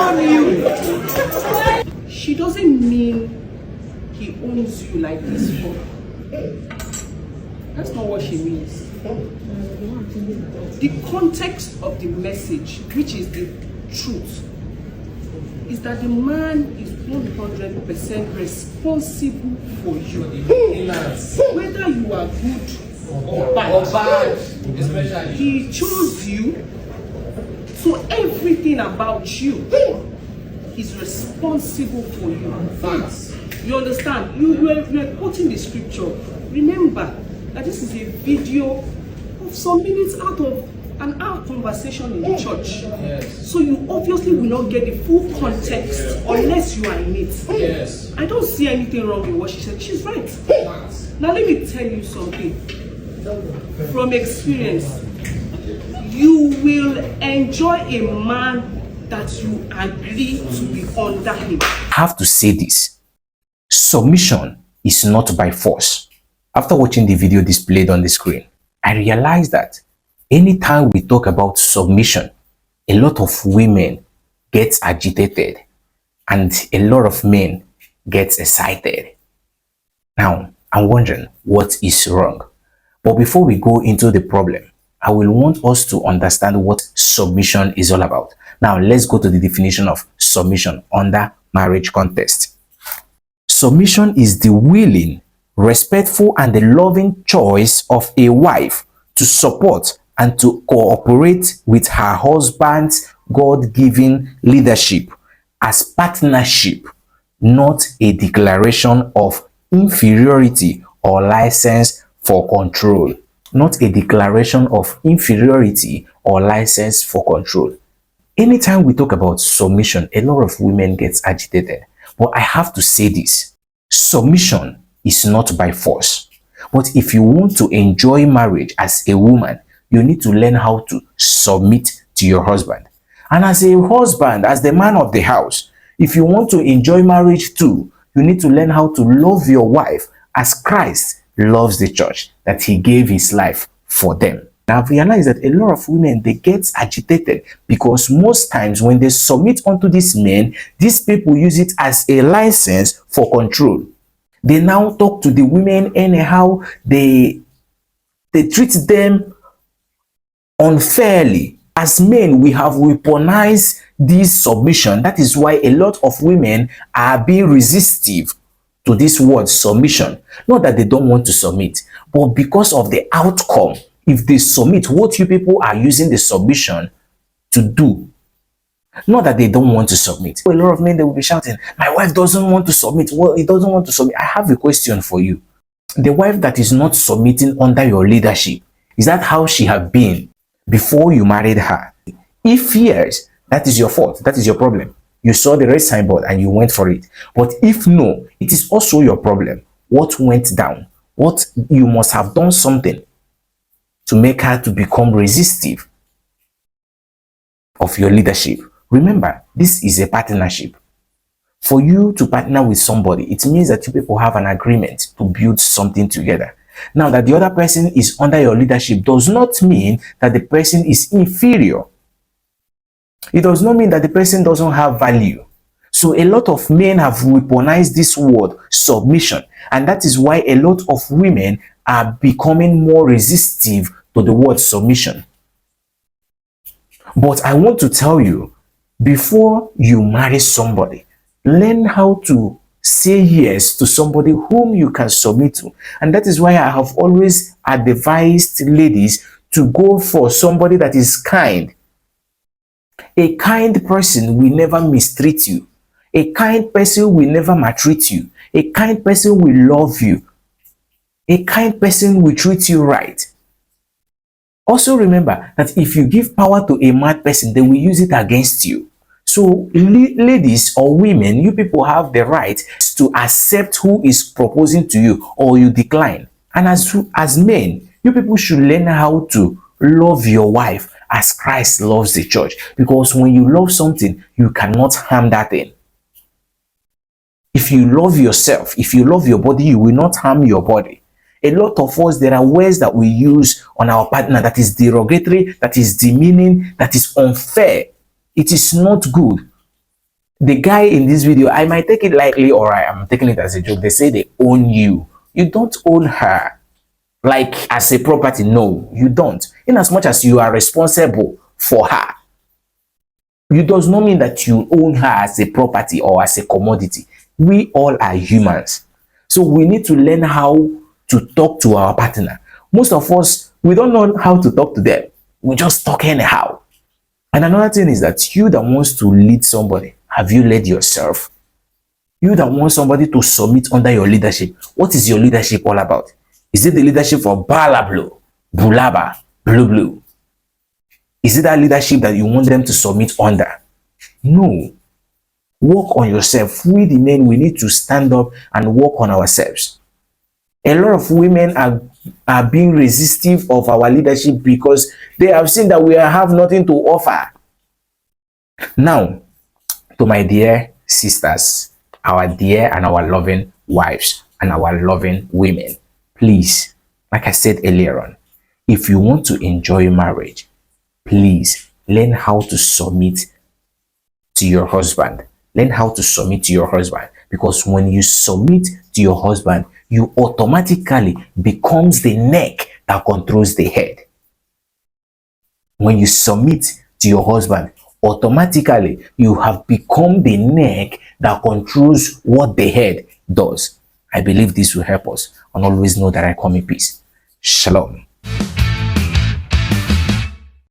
own you. She doesn't mean he owns you like this for. That's not what she means. The context of the message, which is the truth, is that the man is 100% responsible for you. Whether you are good or bad, especially. He chose you, so everything about you is responsible for you. You understand? You were quoting the scripture. Remember that this is a video of some minutes out of an hour conversation in the church. Yes. So you obviously will not get the full context unless you are in it. Yes. I don't see anything wrong with what she said. She's right. Now let me tell you something. From experience, you will enjoy a man that you agree to be under him. I have to say this. Submission is not by force. After watching the video displayed on the screen, I realized that anytime we talk about submission, a lot of women get agitated and a lot of men get excited. Now, I'm wondering what is wrong. But before we go into the problem, I will want us to understand what submission is all about. Now, let's go to the definition of submission under marriage context. Submission is the willing, respectful, and the loving choice of a wife to support and to cooperate with her husband's God-given leadership as partnership, not a declaration of inferiority or license for control. Not a declaration of inferiority or license for control. Anytime we talk about submission, a lot of women get agitated. But I have to say this. Submission is not by force. But if you want to enjoy marriage as a woman, you need to learn how to submit to your husband. And as a husband, as the man of the house, if you want to enjoy marriage too, you need to learn how to love your wife as Christ loves the church, that he gave his life for them. Now I've realized that a lot of women, they get agitated because most times when they submit unto these men, these people use it as a license for control. They now talk to the women anyhow. They treat them unfairly. As men, we have weaponized this submission. That is why a lot of women are being resistive to this word submission. Not that they don't want to submit, but because of the outcome. If they submit, what you people are using the submission to do. Not that they don't want to submit. A lot of men, they will be shouting, my wife doesn't want to submit. Well, he doesn't want to submit. I have a question for you. The wife that is not submitting under your leadership, is that how she had been before you married her? If yes, that is your fault. That is your problem. You saw the red signboard and you went for it. But if no, it is also your problem. What went down? What you must have done something to make her to become resistive of your leadership. Remember, this is a partnership. For you to partner with somebody, it means that you people have an agreement to build something together. Now, that the other person is under your leadership does not mean that the person is inferior. It does not mean that the person doesn't have value. So a lot of men have weaponized this word submission, and that is why a lot of women are becoming more resistive to the word submission. But I want to tell you, before you marry somebody, learn how to say yes to somebody whom you can submit to. And that is why I have always advised ladies to go for somebody that is kind. A kind person will never mistreat you. A kind person will never maltreat you. A kind person will love you. A kind person will treat you right. Also remember that if you give power to a mad person, they will use it against you. So ladies or women, you people have the right to accept who is proposing to you, or you decline. And as men, you people should learn how to love your wife as Christ loves the church. Because when you love something, you cannot harm that thing. If you love yourself, if you love your body, you will not harm your body. A lot of us, there are words that we use on our partner that is derogatory, that is demeaning, that is unfair. It is not good. The guy in this video, I might take it lightly or I am taking it as a joke. They say they own you. You don't own her like as a property. No, you don't. In as much as you are responsible for her, it does not mean that you own her as a property or as a commodity. We all are humans. So we need to learn how to talk to our partner. Most of us, we don't know how to talk to them. We just talk anyhow. And another thing is that you that wants to lead somebody, have you led yourself? You that want somebody to submit under your leadership, what is your leadership all about? Is it the leadership for Balablo, Bulaba, Blue Blue? Is it that leadership that you want them to submit under? No. Work on yourself. We the men, we need to stand up and work on ourselves. A lot of women are being resistive of our leadership because they have seen that we have nothing to offer. Now, to my dear sisters, our dear and our loving wives and our loving women, please, like I said earlier on, if you want to enjoy marriage, please learn how to submit to your husband. Learn how to submit to your husband, because when you submit to your husband, you automatically becomes the neck that controls the head. When you submit to your husband, automatically you have become the neck that controls what the head does. I believe this will help us, and always know that I come in peace. Shalom.